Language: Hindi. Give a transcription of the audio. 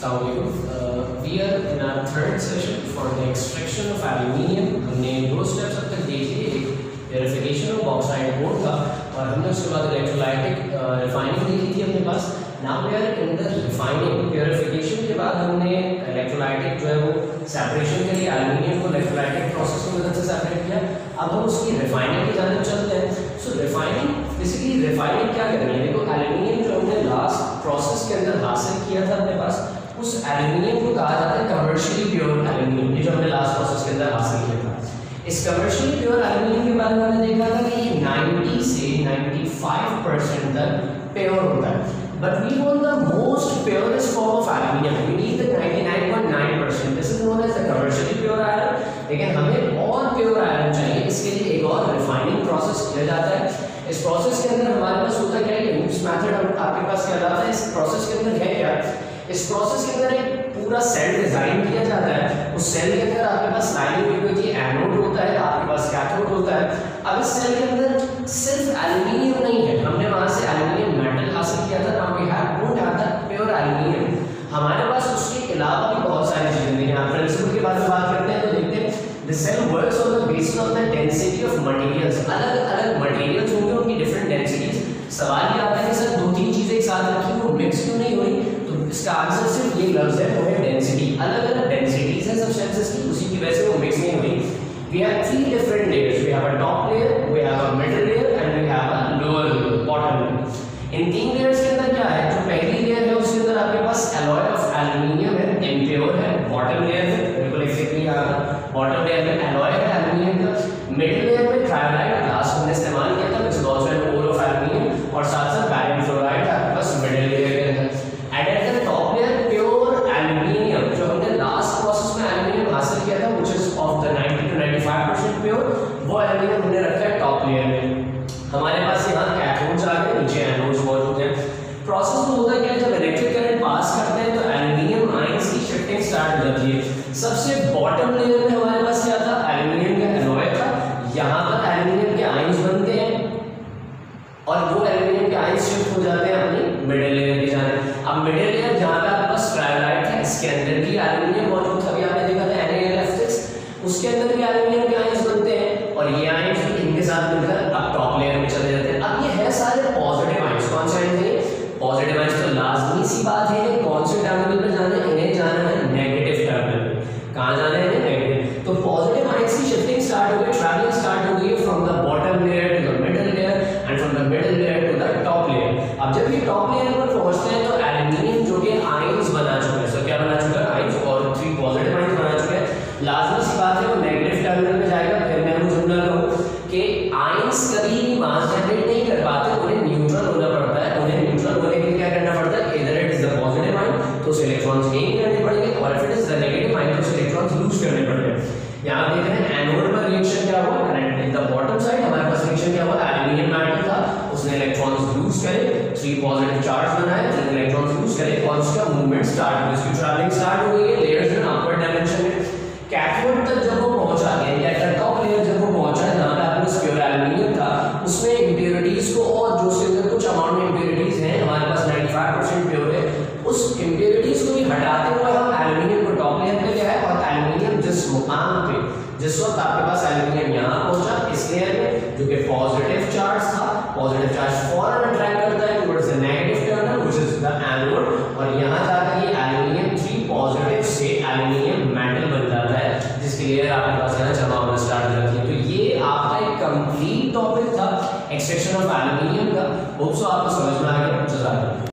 We are in our third session for the extraction of aluminium. हमने दो स्टेप्स अब तक देख लिए, एक प्योरिफिकेशन ऑफ बॉक्साइट बोर्ड का और हमने उसके बाद इलेक्ट्रोलाइटिक रिफाइनिंग देखी थी अपने पास. Now we are in the refining. Purification के बाद हमने इलेक्ट्रोलाइटिक जो है वो सेपरेशन के लिए एल्यूमिनियम को इलेक्ट्रोलाइटिक प्रोसेस की मदद से सेपरेट किया. अब हम उसकी रिफाइनिंग की जाने चलते हैं. सो रिफाइनिंग बेसिकली रिफाइनिंग क्या करनी है? देखो एल्यूमिनियम जो हमने लास्ट प्रोसेस के अंदर हासिल किया था अपने पास, उस एल्यूमिनियम को कहा जाता है कमर्शियली प्योर एल्यूमिनियम. ये जो हमने लास्ट प्रोसेस के अंदर हासिल किया था, इस कमर्शियली प्योर एल्यूमिनियम के बारे में हमने देखा था कि ये 90 से 95% तक प्योर होता है. But we want the most purest form of aluminium. We need the 99.9%. This is known as the commercially pure iron. लेकिन हमें और प्योर आयरन चाहिए. इसके लिए एक और रिफाइनिंग प्रोसेस किया जाता है. इस प्रोसेस के अंदर हमारे पास होता क्या है? यूज मेथड आपके पास क्या जाता है? इस प्रोसेस के अंदर है क्या? इस प्रोसेस के अंदर एक पूरा सेल डिजाइन किया जाता है. उस सेल के अंदर आपके पास लाइनिंग हुई होती है, एनोड होता है, आपके पास कैथोड होता है. अब इस सेल के अंदर सिर्फ एल्यूमिनियम नहीं है. हमने वहां से एल्यूमिनियम मेटल हासिल किया था. Now we don't have the pure aluminium. हमारे पास उसके अलावा भी बहुत सारी चीजें हैं. यहाँ प्रिंसिपल के बारे में बात करते हैं तो देखते हैं the cell works on the basis of the density of materials. अलग-अलग मटेरियल्स होंगे, उनकी डिफरेंट डेंसिटीज. सवाल ये आता है कि सर दो तीन चीजें एक साथ रखी वो मिक्स क्यों नहीं हो रही? तो इसका आंसर सिर्फ ये लफ्ज है, वो है डेंसिटी. अलग-अलग डेंसिटीज हैं सब्सटेंसेस की, उसी की वजह से वो मिक्स नहीं हो रही. We have three different layers. We have a top layer, we have a middle layer and we have a lower layer, bottom layer. इन तीन लेयर्स के अंदर क्या है? जो पहली लेयर है उसके अंदर आपके पास एलॉय ऑफ एल्यूमिनियम है, इम्प्योर है. बॉटम लेयर में बिल्कुल एग्जैक्टली बॉटम लेयर में एलॉय है एल्यूमिनियम का. मिडिल लेयर में ट्रायोलाइट ग्लास हमने इस्तेमाल किया था, which is also an ore of aluminium, और साथ-साथ बैरियम फ्लोराइड आपके पास मिडिल लेयर के अंदर. At the top layer pure aluminium, जो हमने लास्ट प्रोसेस में एल्यूमिनियम हासिल किया था, which is of the 90 to 95% pure, वो एल्यूमिनियम हमने रखा है टॉप लेयर में. हमारे पास यहाँ कैथोड्स आ गए, नीचे एनोड्स मौजूद हैं. प्रोसेस में होता क्या है? जब इलेक्ट्रिक करंट पास करते हैं तो एल्यूमिनियम आयंस की शिफ्टिंग स्टार्ट हो जाती है. सबसे बॉटम लेयर में हमारे पास क्या था? एल्यूमिनियम का एलॉय था. यहाँ पर एल्यूमिनियम के आयंस बनते हैं और वो एल्यूमिनियम के आयंस शिफ्ट हो जाते हैं अपनी मिडिल लेयर की जाने. अब मिडिल लेयर जहाँ पे आपके पास ट्रायोलाइट था, इसके अंदर भी एल्यूमिनियम मौजूद था. अभी आपने देखा था NaLF6, उसके अंदर भी एल्यूमिनियम के आयंस बनते हैं और ये आयंस इनके साथ मिलकर अब टॉप लेयर में चले जाते हैं. अब ये है सारे पॉजिटिव आयंस. कौन से आयंस हैं? Positive ions. तो लाजमी सी बात है कौन से टर्मिनल पे जाना है? इन्हें जाना है नेगेटिव टर्मिनल पे. कहाँ जाना है? नेगेटिव. तो पॉजिटिव आयंस की शिफ्टिंग स्टार्ट हो गई, ट्रैवलिंग स्टार्ट हो गई from the bottom layer to the middle layer and from the middle layer to the top layer. अब जब ये टॉप लेयर पर पहुंचते हैं तो एल्यूमिनियम जो कि आयंस बना चुका है, सो क्या बना चुका है? आयंस, और 3 पॉजिटिव आयंस बना चुके हैं. लाजमी सी बात है वो नेगेटिव टर्मिनल में जाएगा. फिर मैं जनरल कहूँ कि आयंस कभी भी मास जनरेट नहीं कर पाते, उन्हें न्यूट्रल होना पड़ता है. उन्हें न्यूट्रल होने के लिए क्या करना पड़ता है? इधर it is the positive ion, तो उसे इलेक्ट्रॉन्स गेन करने पड़ेंगे, और if it is the negative ion तो उसे इलेक्ट्रॉन्स लूज करने पड़ेंगे. यहाँ देख रहे हैं एनोड पर रिएक्शन क्या हुआ? इन द बॉटम साइड हमारे पास रिएक्शन क्या हुआ? एल्यूमिनियम मेटल था, उसने इलेक्ट्रॉन्स लूज करे, 3 पॉजिटिव चार्ज बनाए, 3 इलेक्ट्रॉन्स लूज करे और उसका मूवमेंट स्टार्ट हो गई, उसकी ट्रैवलिंग स्टार्ट हो गई है लेयर्स में अपवर्ड डायमेंशन में. कैथोड तक जब वो पहुंचा गया या टॉप लेयर जब वो पहुंचा जहां पे आपके पास प्योर एल्यूमिनियम था, उसमें इंप्योरिटीज को और जो उसके अंदर कुछ अमाउंट में इंप्योरिटीज हैं, हमारे पास 95% प्योर है, उस इंप्योरिटीज को भी हटाते हुए हम एल्यूमिनियम को टॉप लेयर पे ले आए. और एल्यूमिनियम जिस मुकाम पे जिस वक्त आपके पास एल्यूमिनियम यहाँ पहुंचा इस लेयर में, जो कि पॉजिटिव चार्ज था, पॉजिटिव चार्ज फौरन अट्रैक्ट करता है towards the negative terminal which is the anode, और यहाँ जाकर ये एल्यूमिनियम 3 पॉजिटिव से एल्यूमिनियम मेटल बन जाता है, जिसकी लेयर आपके पास है ना जमा होना स्टार्ट हो जाती है. तो ये आपका एक कंप्लीट टॉपिक था एक्सट्रैक्शन ऑफ एल्यूमिनियम का. होप सो आपको समझ में आ गया. जज़ाकल्लाह.